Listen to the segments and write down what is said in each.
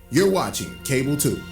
You're watching Cable 2.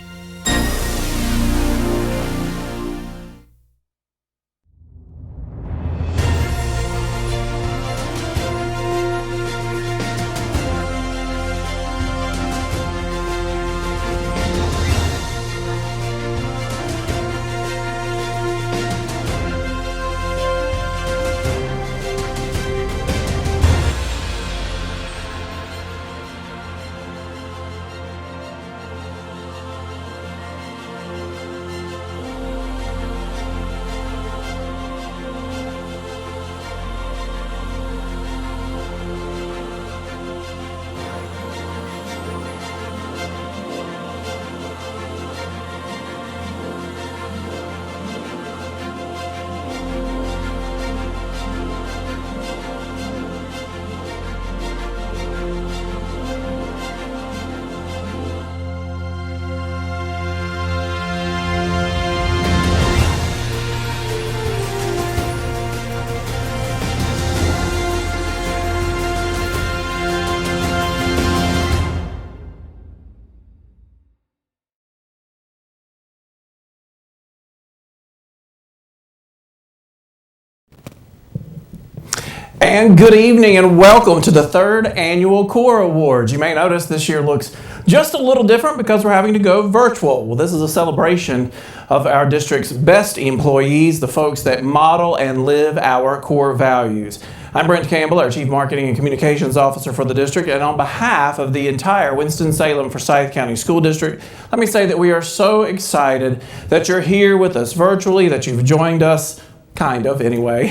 And good evening and welcome to the third annual CORE Awards. You may notice this year looks just a little different because we're having to go virtual. Well, this is a celebration of our district's best employees, the folks that model and live our core values. I'm Brent Campbell, our Chief Marketing and Communications Officer for the district, and on behalf of the entire Winston-Salem Forsyth County School District, let me say that we are so excited that you're here with us virtually, that you've joined us. Kind of, anyway.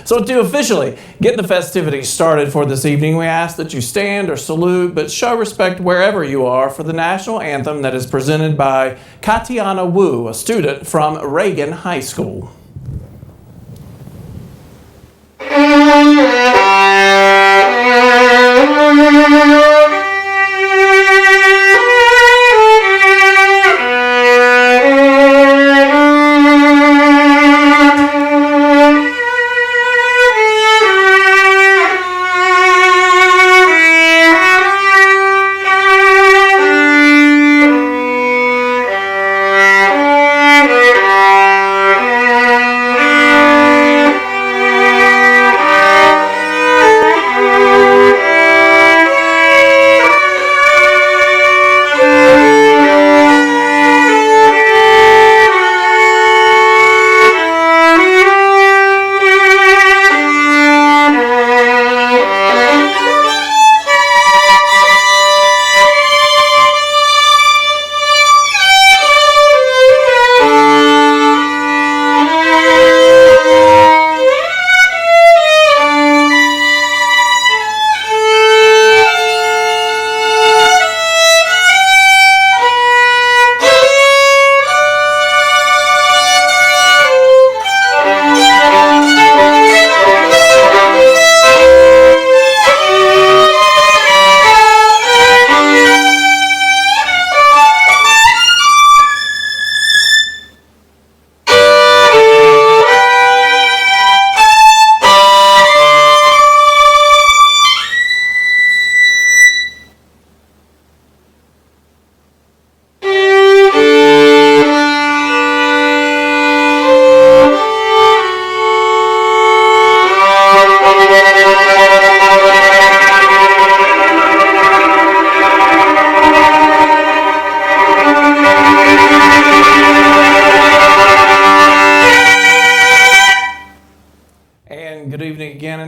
So to officially get the festivities started for this evening, we ask that you stand or salute, but show respect wherever you are for the national anthem that is presented by Katiana Wu, a student from Reagan High School.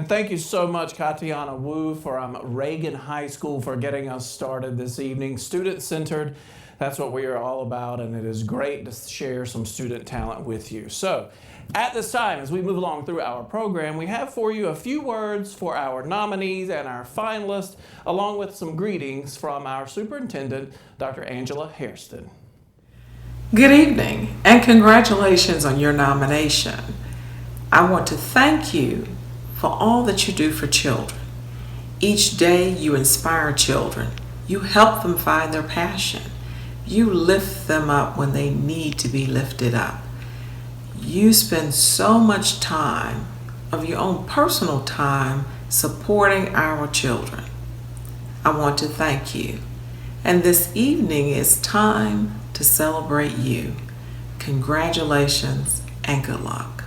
Thank you so much, Katiana Wu from Reagan High School, for getting us started this evening. Student-centered, that's what we are all about, and it is great to share some student talent with you. So, at this time, as we move along through our program, we have for you a few words for our nominees and our finalists, along with some greetings from our superintendent, Dr. Angela Hairston. Good evening, and congratulations on your nomination. I want to thank you for all that you do for children. Each day you inspire children. You help them find their passion. You lift them up when they need to be lifted up. You spend so much time of your own personal time supporting our children. I want to thank you. And this evening is time to celebrate you. Congratulations and good luck.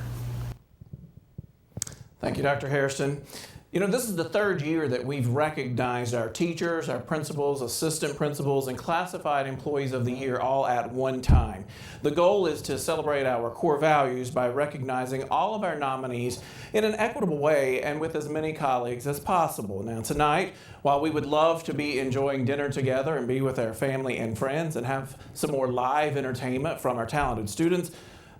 Thank you, Dr. Hairston. You know, this is the third year that we've recognized our teachers, our principals, assistant principals, and classified employees of the year all at one time. The goal is to celebrate our core values by recognizing all of our nominees in an equitable way and with as many colleagues as possible. Now tonight, while we would love to be enjoying dinner together and be with our family and friends and have some more live entertainment from our talented students,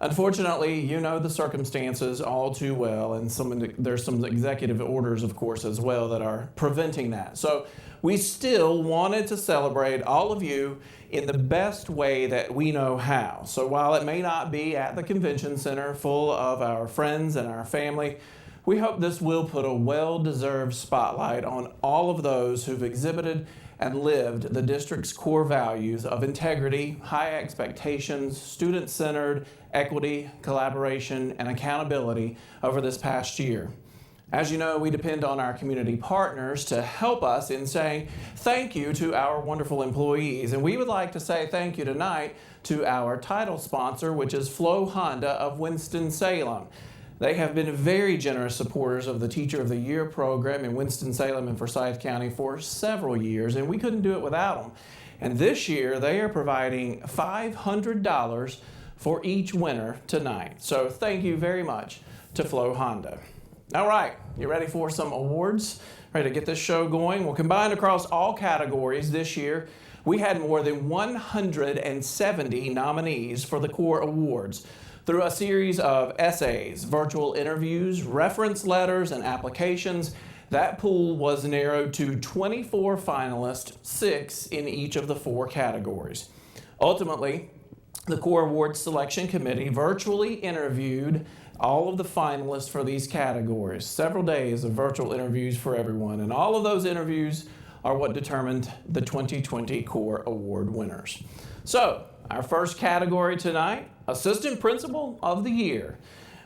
unfortunately, you know the circumstances all too well, and there's some executive orders, of course, as well that are preventing that. So we still wanted to celebrate all of you in the best way that we know how. So while it may not be at the convention center full of our friends and our family, we hope this will put a well-deserved spotlight on all of those who've exhibited and lived the district's core values of integrity, high expectations, student-centered, equity, collaboration, and accountability over this past year. As you know, we depend on our community partners to help us in saying thank you to our wonderful employees. And we would like to say thank you tonight to our title sponsor, which is Flo Honda of Winston-Salem. They have been very generous supporters of the Teacher of the Year program in Winston-Salem and Forsyth County for several years, and we couldn't do it without them. And this year, they are providing $500 for each winner tonight. So thank you very much to Flo Honda. All right, you ready for some awards? Ready to get this show going? Well, combined across all categories this year, we had more than 170 nominees for the core awards. Through a series of essays, virtual interviews, reference letters, and applications, that pool was narrowed to 24 finalists, 6 in each of the 4 categories. Ultimately, the Core Awards Selection Committee virtually interviewed all of the finalists for these categories. Several days of virtual interviews for everyone, and all of those interviews are what determined the 2020 Core Award winners. So, our first category tonight, Assistant Principal of the Year.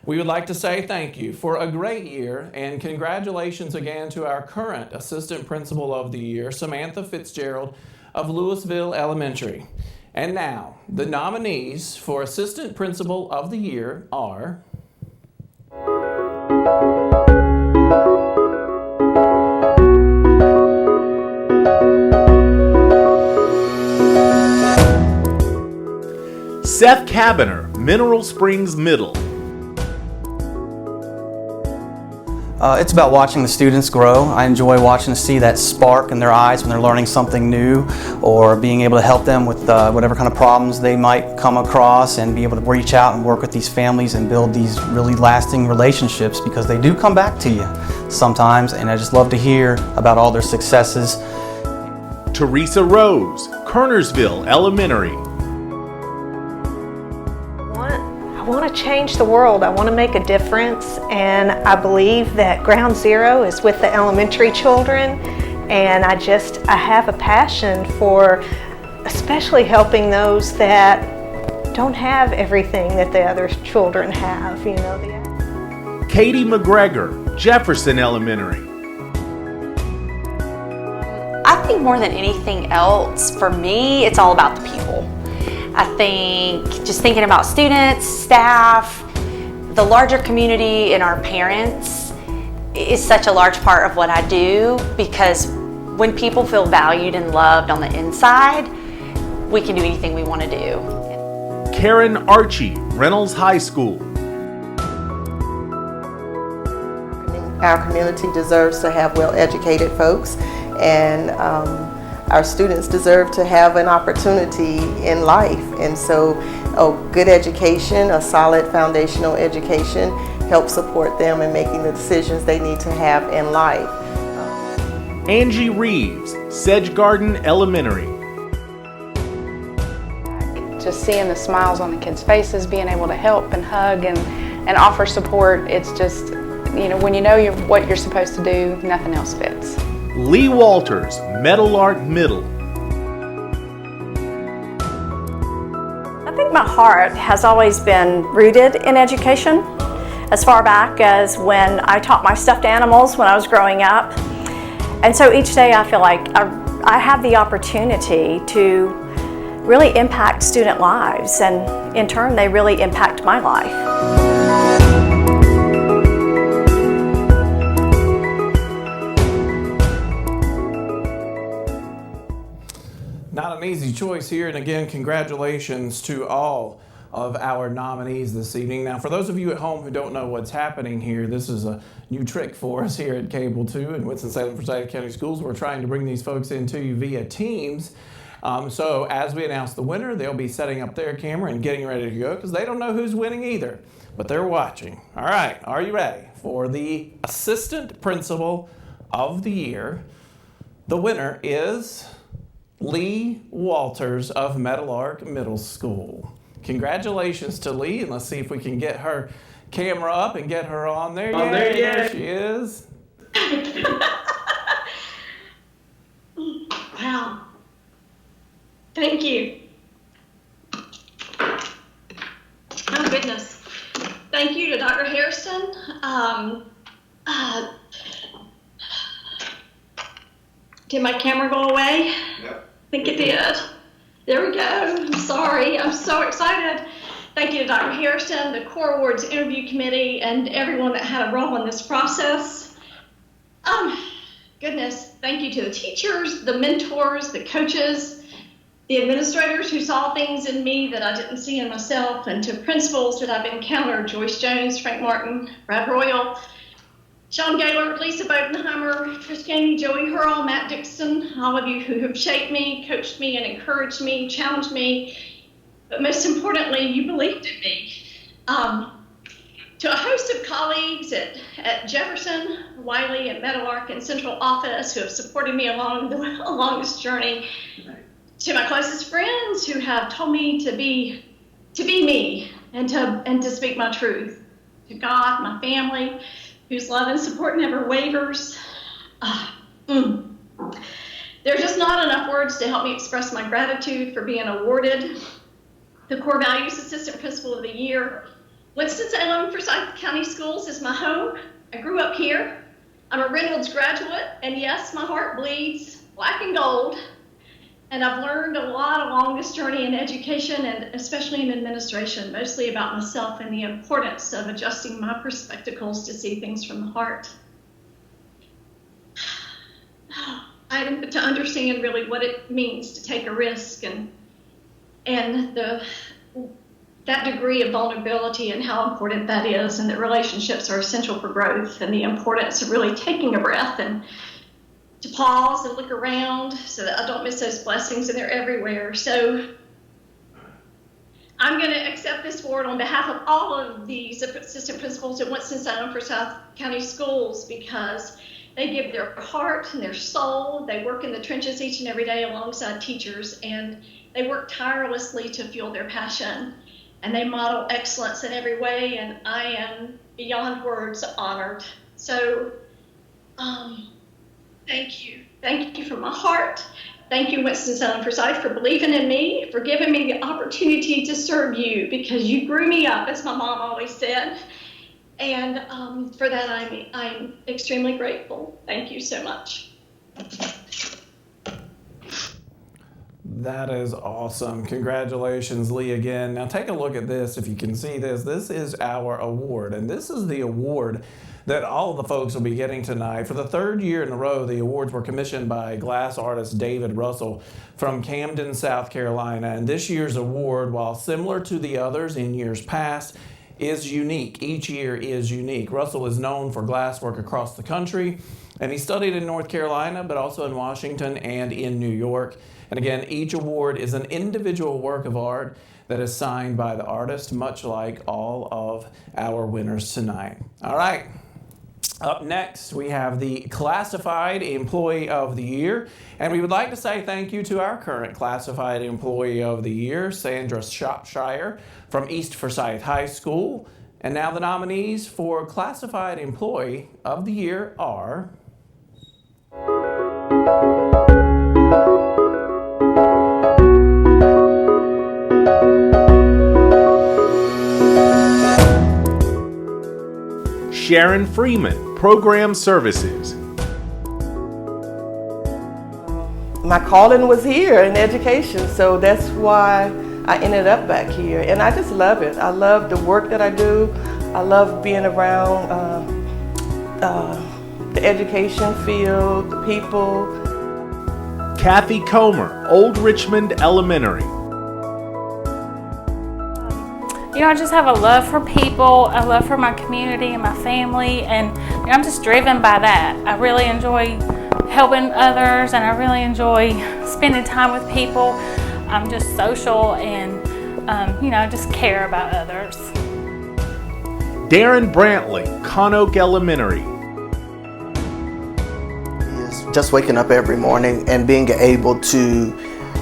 We would like to say thank you for a great year and congratulations again to our current Assistant Principal of the Year, Samantha Fitzgerald of Louisville Elementary. And now, the nominees for Assistant Principal of the Year are Seth Cabiner, Mineral Springs Middle. It's about watching the students grow. I enjoy watching to see that spark in their eyes when they're learning something new, or being able to help them with whatever kind of problems they might come across, and be able to reach out and work with these families and build these really lasting relationships, because they do come back to you sometimes, and I just love to hear about all their successes. Teresa Rose, Kernersville Elementary. I want to change the world. I want to make a difference, and I believe that ground zero is with the elementary children, and I have a passion for especially helping those that don't have everything that the other children have, you know. Katie McGregor, Jefferson Elementary. I think more than anything else, for me, it's all about the people. I think just thinking about students, staff, the larger community, and our parents is such a large part of what I do, because when people feel valued and loved on the inside, we can do anything we want to do. Karen Archie, Reynolds High School. Our community deserves to have well-educated folks, and our students deserve to have an opportunity in life. And so a good education, a solid foundational education, helps support them in making the decisions they need to have in life. Angie Reeves, Sedge Garden Elementary. Just seeing the smiles on the kids' faces, being able to help and hug and offer support, it's just, you know, when you know what you're supposed to do, nothing else fits. Lee Walters, Meadowlark Middle. I think my heart has always been rooted in education, as far back as when I taught my stuffed animals when I was growing up. And so each day I feel like I have the opportunity to really impact student lives, and in turn, they really impact my life. Not an easy choice here, and again, congratulations to all of our nominees this evening. Now, for those of you at home who don't know what's happening here, this is a new trick for us here at Cable 2 and Winston-Salem Forsyth County Schools. We're trying to bring these folks into you via Teams. So as we announce the winner, they'll be setting up their camera and getting ready to go because they don't know who's winning either, but they're watching. All right, are you ready for the Assistant Principal of the Year? The winner is Lee Walters of Meadowlark Middle School. Congratulations to Lee, and let's see if we can get her camera up and get her on there. There she is. Wow. Thank you. Oh, goodness. Thank you to Dr. Hairston. Did my camera go away? Yep. I think it did. There we go. I'm sorry. I'm so excited. Thank you to Dr. Hairston, the Core Awards Interview Committee, and everyone that had a role in this process. Goodness, thank you to the teachers, the mentors, the coaches, the administrators who saw things in me that I didn't see in myself, and to principals that I've encountered, Joyce Jones, Frank Martin, Brad Royal, Sean Gaylord, Lisa Bodenheimer, Trish Ganey, Joey Hurl, Matt Dixon, all of you who have shaped me, coached me, and encouraged me, challenged me, but most importantly, you believed in me. To a host of colleagues at Jefferson, Wiley, and Meadowlark and Central Office who have supported me along this journey, to my closest friends who have told me to be me and to speak my truth, to God, my family, whose love and support never wavers. There's just not enough words to help me express my gratitude for being awarded the Core Values Assistant Principal of the Year. Winston-Salem Forsyth County Schools is my home. I grew up here. I'm a Reynolds graduate, and yes, my heart bleeds black and gold. And I've learned a lot along this journey in education and especially in administration, mostly about myself and the importance of adjusting my perspectives to see things from the heart. To understand really what it means to take a risk and that degree of vulnerability and how important that is, and that relationships are essential for growth, and the importance of really taking a breath and to pause and look around so that I don't miss those blessings, and they're everywhere. So I'm going to accept this award on behalf of all of these assistant principals at Winston-Salem Forsyth County Schools, because they give their heart and their soul. They work in the trenches each and every day alongside teachers, and they work tirelessly to fuel their passion, and they model excellence in every way, and I am beyond words honored. So thank you. Thank you from my heart. Thank you, Winston-Salem Forsyth, for believing in me, for giving me the opportunity to serve you, because you grew me up, as my mom always said. And for that, I'm extremely grateful. Thank you so much. That is awesome. Congratulations, Lee, again. Now take a look at this. If you can see this, this is our award, and this is the award that all of the folks will be getting tonight. For the third year in a row, the awards were commissioned by glass artist David Russell from Camden, South Carolina. And this year's award, while similar to the others in years past, is unique. Each year is unique. Russell is known for glasswork across the country, and he studied in North Carolina, but also in Washington and in New York. And again, each award is an individual work of art that is signed by the artist, much like all of our winners tonight. All right. Up next, we have the Classified Employee of the Year, and we would like to say thank you to our current Classified Employee of the Year, Sandra Shropshire from East Forsyth High School. And now the nominees for Classified Employee of the Year are Sharon Freeman, Program Services. my calling was here in education, so that's why I ended up back here. And I just love it. I love the work that I do. I love being around the education field, the people. Kathy Comer, Old Richmond Elementary. You know, I just have a love for people, a love for my community and my family, and I'm just driven by that. I really enjoy helping others, and I really enjoy spending time with people. I'm just social and, I just care about others. Darren Brantley, Conoke Elementary. Just waking up every morning and being able to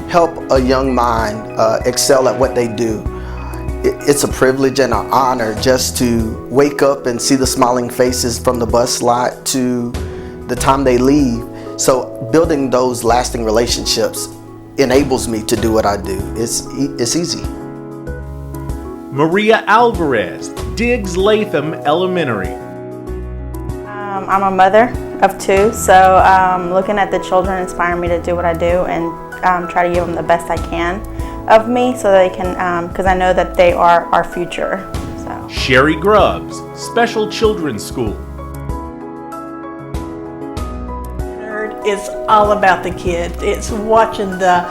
help a young mind excel at what they do. It's a privilege and an honor just to wake up and see the smiling faces from the bus lot to the time they leave. So building those lasting relationships enables me to do what I do. It's easy. Maria Alvarez, Diggs Latham Elementary. I'm a mother of two, so looking at the children inspire me to do what I do and try to give them the best I can of me so they can, because I know that they are our future. So. Sherry Grubbs, Special Children's School. It's all about the kids. It's watching the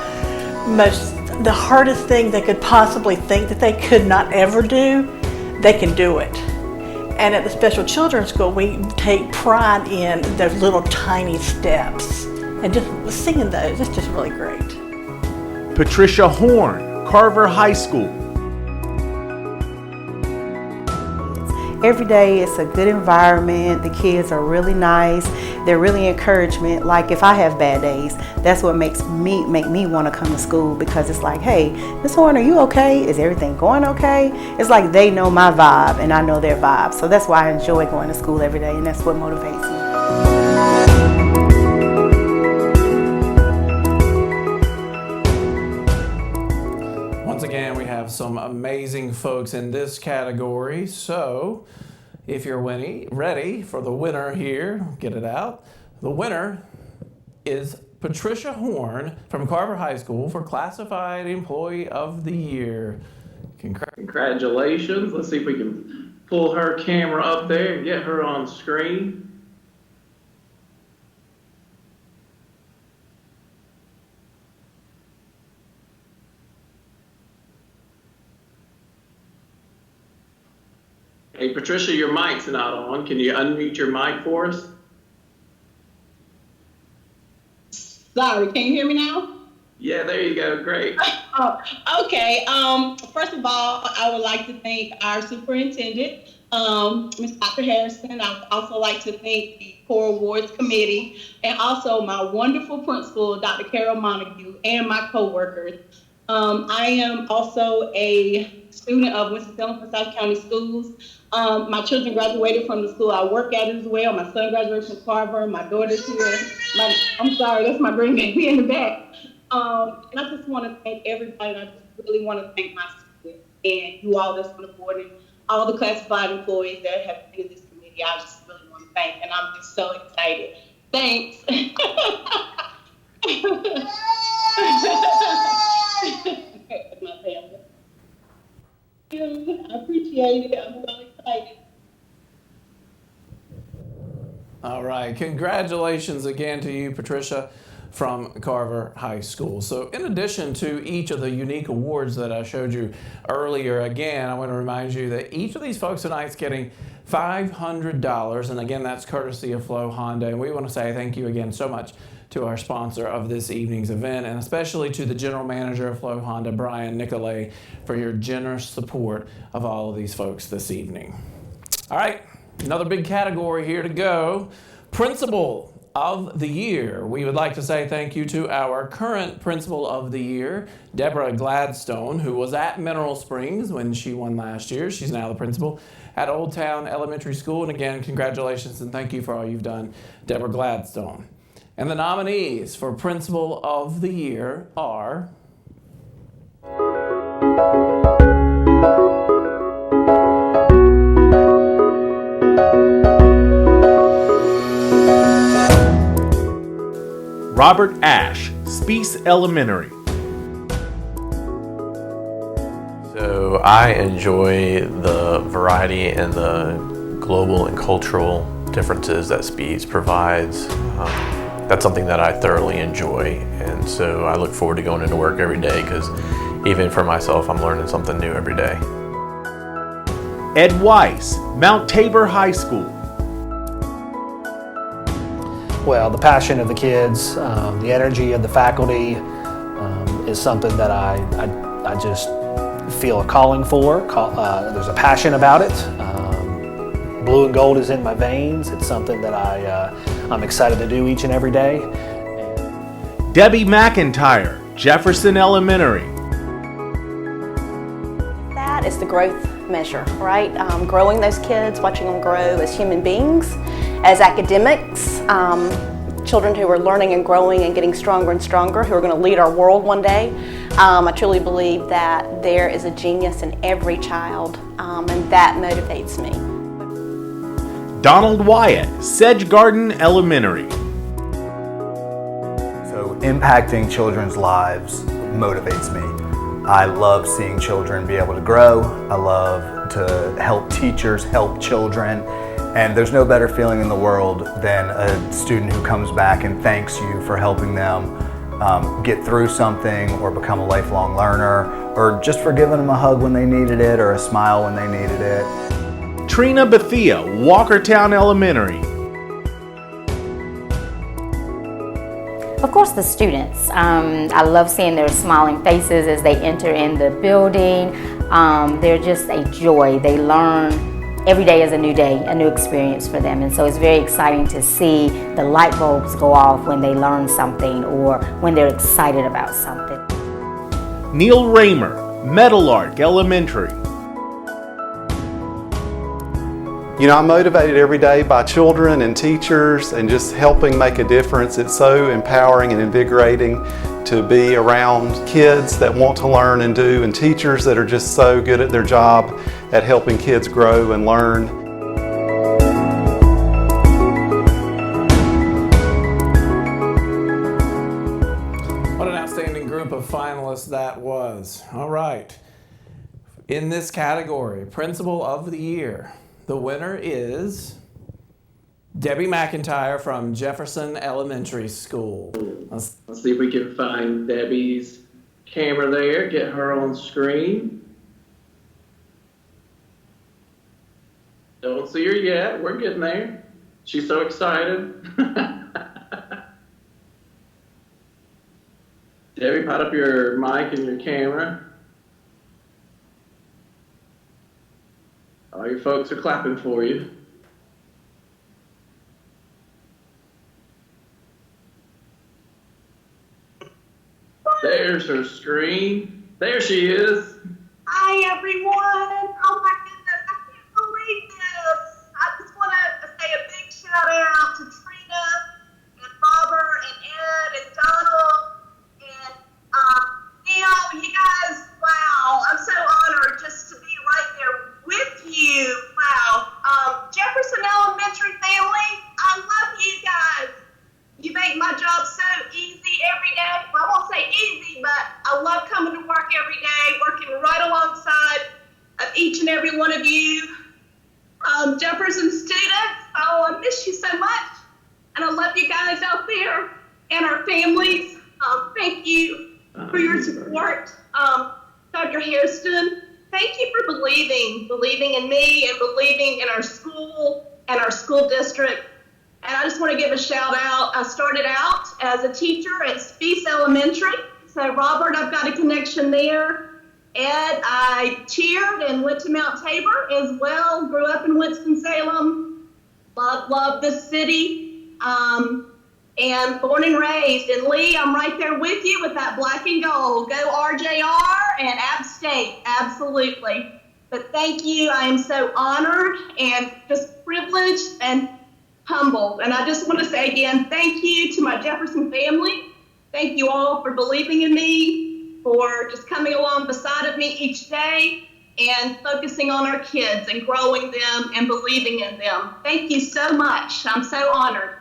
hardest thing they could possibly think that they could not ever do, they can do it. And at the Special Children's School, we take pride in those little tiny steps. And just seeing those, it's just really great. Patricia Horn, Carver High School. Every day it's a good environment. The kids are really nice. They're really encouragement. Like if I have bad days, that's what make me want to come to school, because it's like, hey, Miss Horn, are you okay? Is everything going okay? It's like they know my vibe and I know their vibe. So that's why I enjoy going to school every day, and that's what motivates me. Once again, we have some amazing folks in this category. So if you're ready for the winner here, get it out. The winner is Patricia Horn from Carver High School for Classified Employee of the Year. Congratulations. Let's see if we can pull her camera up there and get her on screen. Hey, Patricia, your mic's not on. Can you unmute your mic for us? Sorry, can you hear me now? Yeah, there you go. Great. Okay. First of all, I would like to thank our superintendent, Ms. Dr. Harrison. I would also like to thank the Core Awards Committee, and also my wonderful principal, Dr. Carol Montague, and my coworkers. I am also a student of Winston-Salem-Forsyth County Schools. My children graduated from the school I work at as well. My son graduated from Carver. My daughter's here. I'm sorry, that's my grandbaby in the back. And I just want to thank everybody. I just really want to thank my students and you all that's on the board and all the classified employees that have been in this committee. I just really want to thank, and I'm just so excited. Thanks. My family. I appreciate it. I'm so excited. All right. Congratulations again to you, Patricia, from Carver High School. So in addition to each of the unique awards that I showed you earlier, again, I want to remind you that each of these folks tonight is getting $500. And again, that's courtesy of Flo Honda. And we want to say thank you again so much to our sponsor of this evening's event, and especially to the general manager of Flo Honda, Brian Nicolay, for your generous support of all of these folks this evening. All right, another big category here to go. Principal of the Year. We would like to say thank you to our current Principal of the Year, Deborah Gladstone, who was at Mineral Springs when she won last year. She's now the principal at Old Town Elementary School. And again, congratulations and thank you for all you've done, Deborah Gladstone. And the nominees for Principal of the Year are Robert Ash, Speece Elementary. So I enjoy the variety and the global and cultural differences that Speece provides. That's something that I thoroughly enjoy, and so I look forward to going into work every day because even for myself, I'm learning something new every day. Ed Weiss, Mount Tabor High School. Well, the passion of the kids, the energy of the faculty is something that I just feel a calling for. There's a passion about it. Blue and gold is in my veins. It's something that I'm excited to do each and every day. Debbie McIntyre, Jefferson Elementary. That is the growth measure, right? Growing those kids, watching them grow as human beings, as academics, children who are learning and growing and getting stronger and stronger, who are going to lead our world one day. I truly believe that there is a genius in every child, and that motivates me. Donald Wyatt, Sedge Garden Elementary. So impacting children's lives motivates me. I love seeing children be able to grow. I love to help teachers help children. And there's no better feeling in the world than a student who comes back and thanks you for helping them get through something or become a lifelong learner, or just for giving them a hug when they needed it or a smile when they needed it. Trina Bethia, Walkertown Elementary. Of course, the students. I love seeing their smiling faces as they enter in the building. They're just a joy. They learn. Every day is a new day, a new experience for them. And so it's very exciting to see the light bulbs go off when they learn something or when they're excited about something. Neil Raymer, Meadowlark Elementary. You know, I'm motivated every day by children and teachers and just helping make a difference. It's so empowering and invigorating to be around kids that want to learn and do, and teachers that are just so good at their job at helping kids grow and learn. What an outstanding group of finalists that was. All right. In this category, Principal of the Year, the winner is Debbie McIntyre from Jefferson Elementary School. Let's see if we can find Debbie's camera there, get her on screen. Don't see her yet, we're getting there. She's so excited. Debbie, put up your mic and your camera. All your folks are clapping for you. There's her screen. There she is. Hi, everyone. Oh, my goodness. I can't believe this. I just want to say a big shout out to Trina and Robert and Ed and Donald and Neil. You guys, wow. I'm so honored just to be right there with you. Wow. Jefferson Elementary family, I love you guys. You make my job so easy every day. Well, I won't say easy, but I love coming to work every day, working right alongside of each and every one of you. Jefferson students, oh, I miss you so much. And I love you guys out there and our families. Thank you for your support. Dr. Hairston, thank you for believing in me and believing in our school and our school district. And I just want to give a shout out. I started out as a teacher at Speece Elementary. So Robert, I've got a connection there. Ed, I cheered and went to Mount Tabor as well. Grew up in Winston-Salem. Love this city. And born and raised. And Lee, I'm right there with you with that black and gold. Go RJR and App State, absolutely. But thank you. I am so honored and just privileged and humbled. And I just want to say again, thank you to my Jefferson family. Thank you all for believing in me, for just coming along beside of me each day and focusing on our kids and growing them and believing in them. Thank you so much. I'm so honored.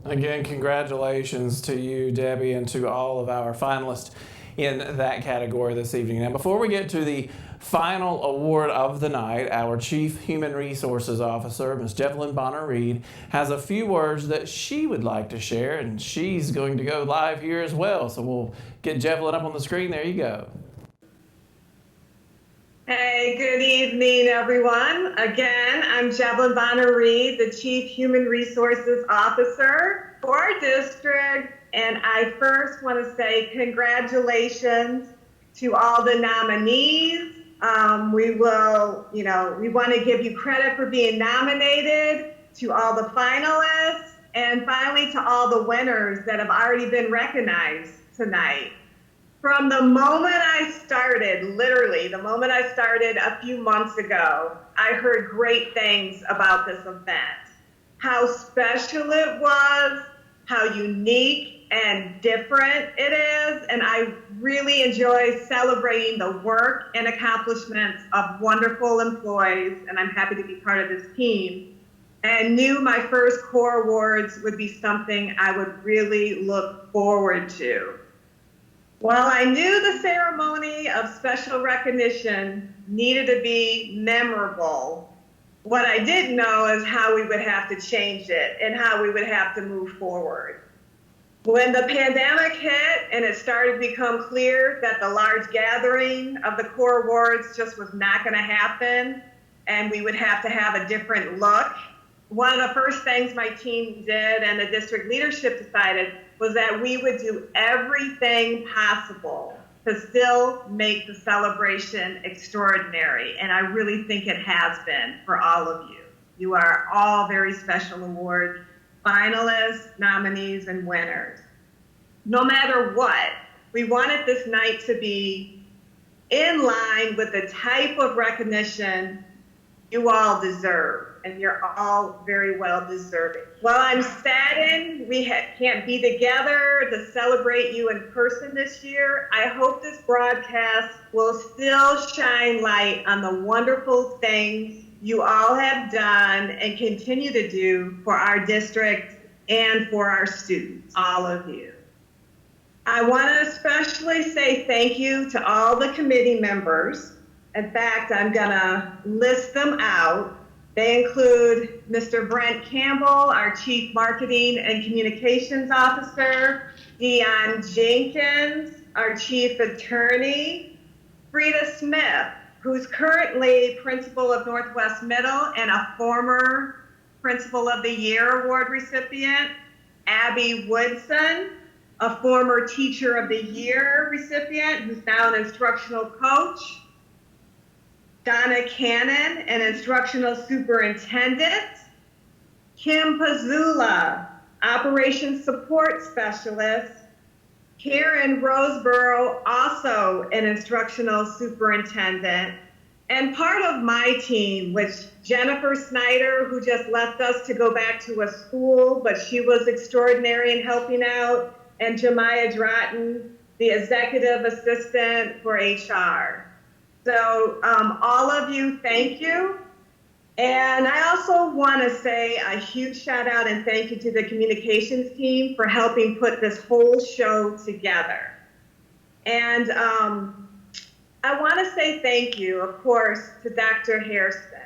Again, congratulations to you, Debbie, and to all of our finalists in that category this evening. Now, before we get to the final award of the night, our Chief Human Resources Officer, Ms. Jevelyn Bonner-Reed, has a few words that she would like to share, and she's going to go live here as well. So we'll get Jevelyn up on the screen. There you go. Hey, good evening, everyone. Again, I'm Jevelyn Bonner-Reed, the Chief Human Resources Officer for our district, and I first want to say congratulations to all the nominees. We want to give you credit for being nominated, to all the finalists, and finally to all the winners that have already been recognized tonight. From the moment I started, literally, the moment I started a few months ago, I heard great things about this event. How special it was, how unique and different it is, and I really enjoy celebrating the work and accomplishments of wonderful employees, and I'm happy to be part of this team, and knew my first CORE Awards would be something I would really look forward to. While I knew the ceremony of special recognition needed to be memorable, what I didn't know is how we would have to change it and how we would have to move forward. When the pandemic hit and it started to become clear that the large gathering of the CORE Awards just was not going to happen and we would have to have a different look, one of the first things my team did and the district leadership decided was that we would do everything possible to still make the celebration extraordinary. And I really think it has been for all of you. You are all very special award finalists, nominees, and winners. No matter what, we wanted this night to be in line with the type of recognition you all deserve, and you're all very well deserving. While I'm saddened we can't be together to celebrate you in person this year, I hope this broadcast will still shine light on the wonderful things you all have done and continue to do for our district and for our students, all of you. I want to especially say thank you to all the committee members. In fact, I'm going to list them out. They include Mr. Brent Campbell, our Chief Marketing and Communications Officer, Dion Jenkins, our Chief Attorney, Frida Smith, who's currently Principal of Northwest Middle and a former Principal of the Year Award recipient, Abby Woodson, a former Teacher of the Year recipient who's now an instructional coach, Donna Cannon, an instructional superintendent, Kim Pazula, operations support specialist, Karen Roseborough, also an instructional superintendent, and part of my team, which Jennifer Snyder, who just left us to go back to a school, but she was extraordinary in helping out, and Jemiah Drotton, the executive assistant for HR. So all of you, thank you. And I also want to say a huge shout out and thank you to the communications team for helping put this whole show together. And I want to say thank you, of course, to Dr. Hairston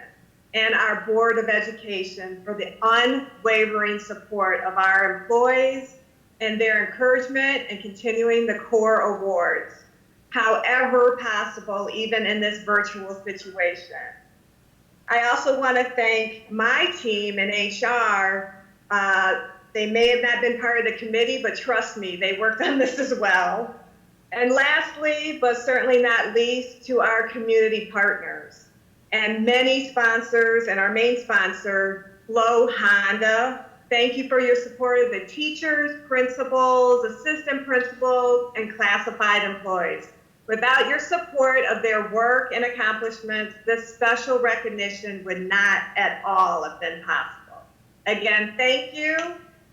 and our Board of Education for the unwavering support of our employees and their encouragement in continuing the CORE Awards, however possible, even in this virtual situation. I also want to thank my team in HR. They may have not been part of the committee, but trust me, they worked on this as well. And lastly, but certainly not least, to our community partners and many sponsors, and our main sponsor, Flo Honda. Thank you for your support of the teachers, principals, assistant principals, and classified employees. Without your support of their work and accomplishments, this special recognition would not at all have been possible. Again, thank you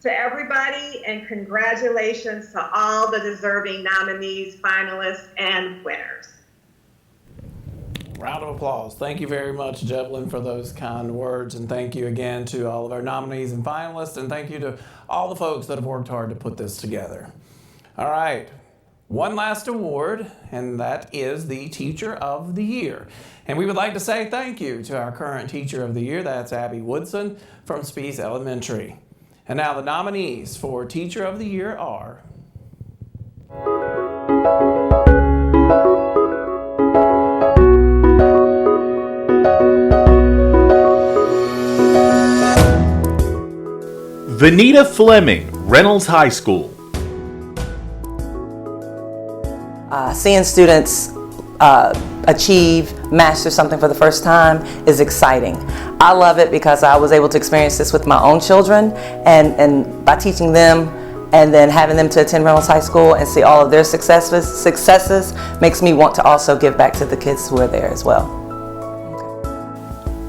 to everybody and congratulations to all the deserving nominees, finalists, and winners. Round of applause. Thank you very much, Jevlin, for those kind words, and thank you again to all of our nominees and finalists, and thank you to all the folks that have worked hard to put this together. All right, one last award, and that is the Teacher of the Year. And we would like to say thank you to our current Teacher of the Year, that's Abby Woodson from Spees Elementary. And now the nominees for Teacher of the Year are Vanita Fleming, Reynolds High School. Seeing students achieve, master something for the first time is exciting. I love it because I was able to experience this with my own children, and by teaching them and then having them to attend Reynolds High School and see all of their successes makes me want to also give back to the kids who are there as well.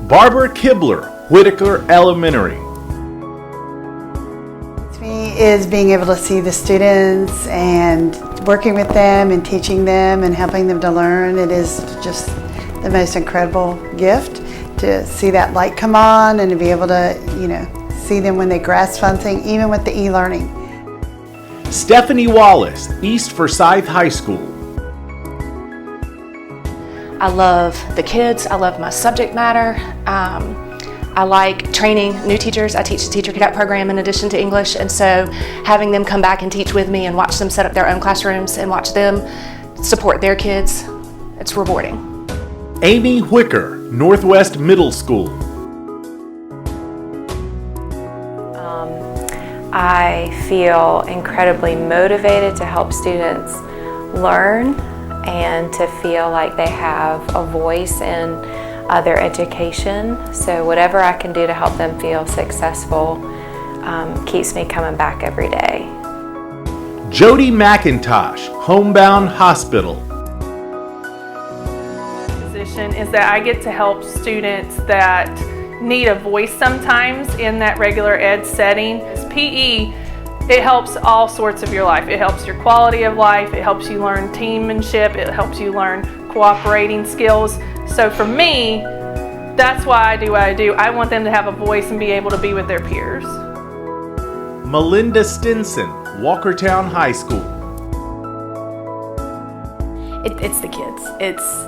Barbara Kibler, Whitaker Elementary. To me is being able to see the students and working with them and teaching them and helping them to learn. It is just the most incredible gift to see that light come on and to be able to, see them when they grasp something, even with the e-learning. Stephanie Wallace, East Forsyth High School. I love the kids. I love my subject matter. I like training new teachers. I teach the Teacher Cadet program in addition to English, and so having them come back and teach with me and watch them set up their own classrooms and watch them support their kids, it's rewarding. Amy Whicker, Northwest Middle School. I feel incredibly motivated to help students learn and to feel like they have a voice in their education. So whatever I can do to help them feel successful keeps me coming back every day. Jody McIntosh, Homebound Hospital. Position is that I get to help students that need a voice sometimes in that regular ed setting. PE, it helps all sorts of your life. It helps your quality of life, it helps you learn teammanship, it helps you learn cooperating skills. So for me, that's why I do what I do. I want them to have a voice and be able to be with their peers. Melinda Stinson, Walkertown High School. It's the kids. It's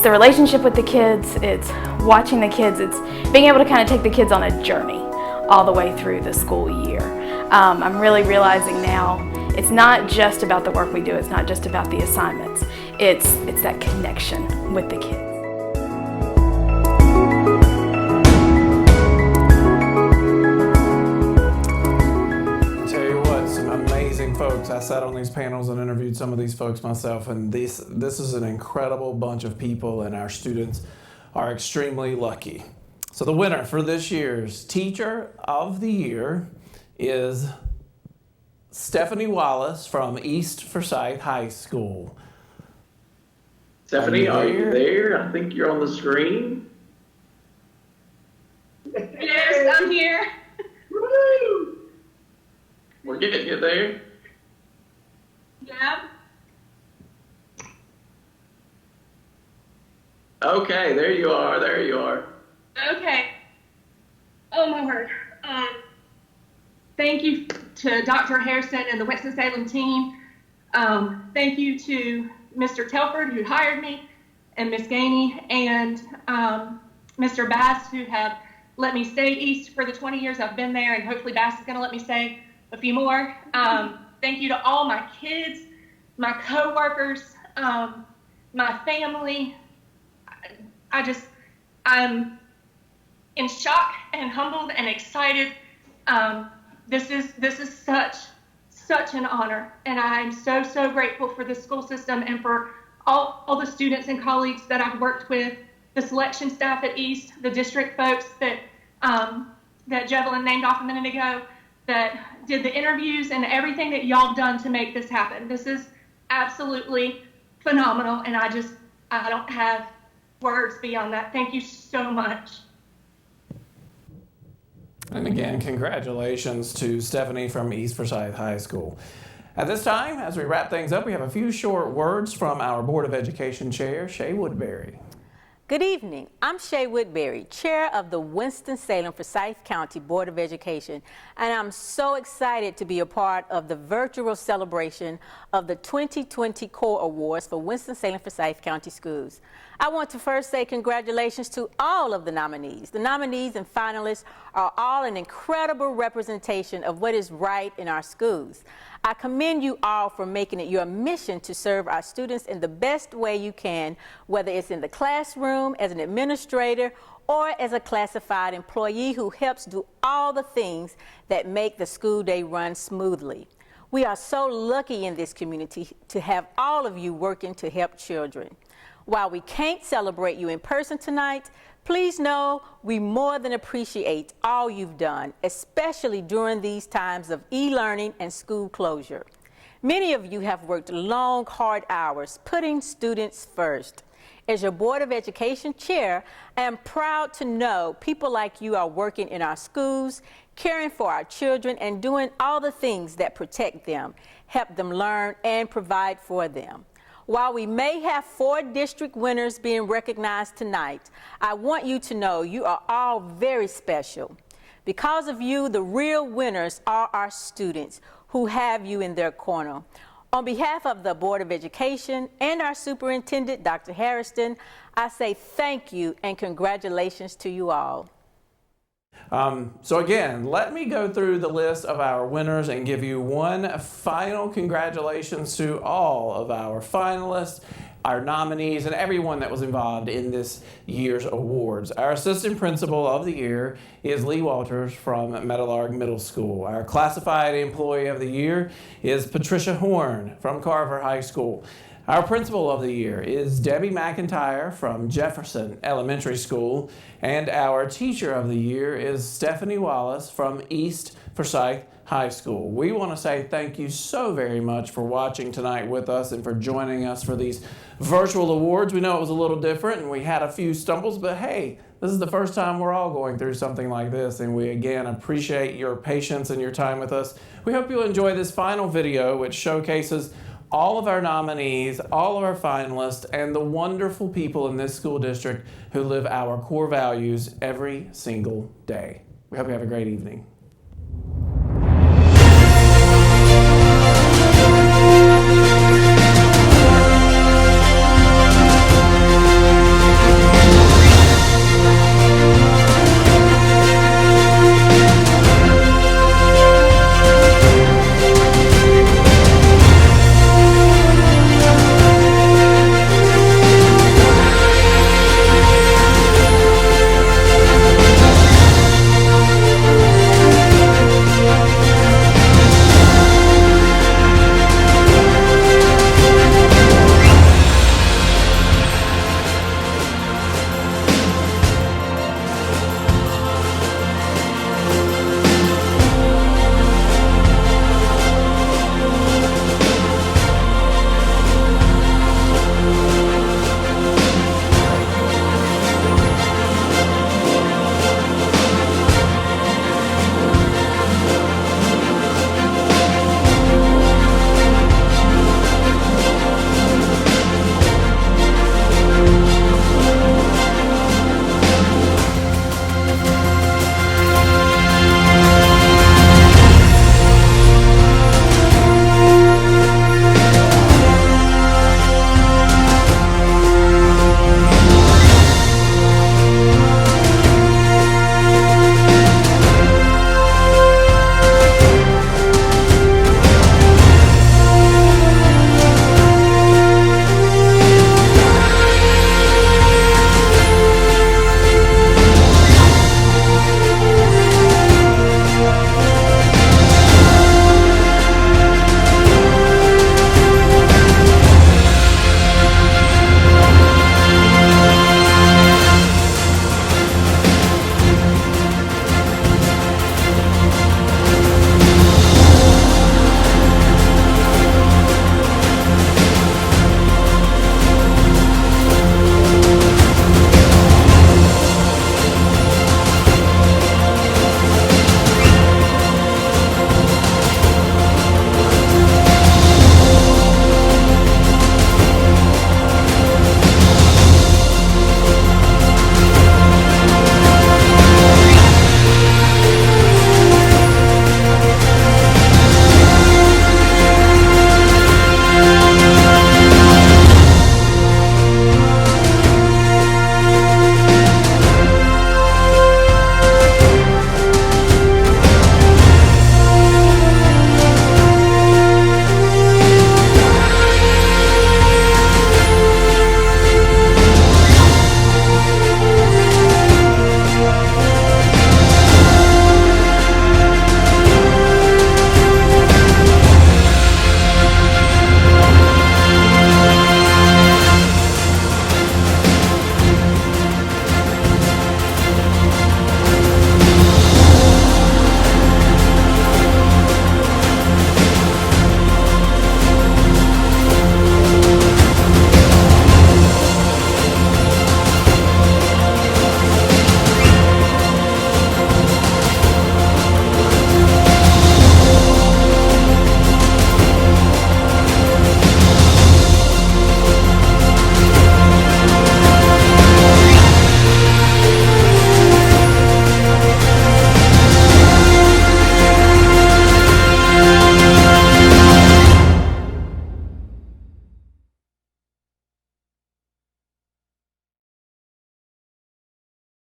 the relationship with the kids. It's watching the kids. It's being able to kind of take the kids on a journey all the way through the school year. I'm really realizing now it's not just about the work we do. It's not just about the assignments. It's that connection with the kids. Folks, I sat on these panels and interviewed some of these folks myself, and this is an incredible bunch of people, and our students are extremely lucky. So the winner for this year's Teacher of the Year is Stephanie Wallace from East Forsyth High School. Stephanie, are you there? I think you're on the screen. Yes, I'm here. Woo! We're getting you there. Yeah. Okay, there you are. There you are. Okay. Oh my word. Thank you to Dr. Harrison and the Winston-Salem team. Thank you to Mr. Telford, who hired me, and Miss Gainey, and Mr. Bass, who have let me stay East for the 20 years I've been there, and hopefully Bass is going to let me stay a few more. Thank you to all my kids, my co-workers, my family. I'm in shock and humbled and excited. This is such an honor, and I'm so grateful for the school system and for all the students and colleagues that I've worked with, the selection staff at East, the district folks that Jevlin named off a minute ago, that did the interviews and everything that y'all done to make this happen. This is absolutely phenomenal, and I don't have words beyond that. Thank you so much. And again, congratulations to Stephanie from East Forsyth High School. At this time, as we wrap things up, we have a few short words from our Board of Education Chair, Shay Woodbury. Good evening. I'm Shay Woodbury, Chair of the Winston-Salem Forsyth County Board of Education, and I'm so excited to be a part of the virtual celebration of the 2020 CORE Awards for Winston-Salem Forsyth County Schools. I want to first say congratulations to all of the nominees. The nominees and finalists are all an incredible representation of what is right in our schools. I commend you all for making it your mission to serve our students in the best way you can, whether it's in the classroom, as an administrator, or as a classified employee who helps do all the things that make the school day run smoothly. We are so lucky in this community to have all of you working to help children. While we can't celebrate you in person tonight, please know we more than appreciate all you've done, especially during these times of e-learning and school closure. Many of you have worked long, hard hours, putting students first. As your Board of Education Chair, I am proud to know people like you are working in our schools, caring for our children, and doing all the things that protect them, help them learn, and provide for them. While we may have 4 district winners being recognized tonight, I want you to know you are all very special. Because of you, the real winners are our students who have you in their corner. On behalf of the Board of Education and our Superintendent, Dr. Harrison, I say thank you and congratulations to you all. So again, let me go through the list of our winners and give you one final congratulations to all of our finalists, our nominees, and everyone that was involved in this year's awards. Our Assistant Principal of the Year is Lee Walters from Meadowlark Middle School. Our Classified Employee of the Year is Patricia Horn from Carver High School. Our Principal of the Year is Debbie McIntyre from Jefferson Elementary School, and our Teacher of the Year is Stephanie Wallace from East Forsyth High School. We want to say thank you so very much for watching tonight with us and for joining us for these virtual awards. We know it was a little different and we had a few stumbles, but hey, this is the first time we're all going through something like this, and we again appreciate your patience and your time with us. We hope you'll enjoy this final video, which showcases all of our nominees, all of our finalists, and the wonderful people in this school district who live our core values every single day. We hope you have a great evening.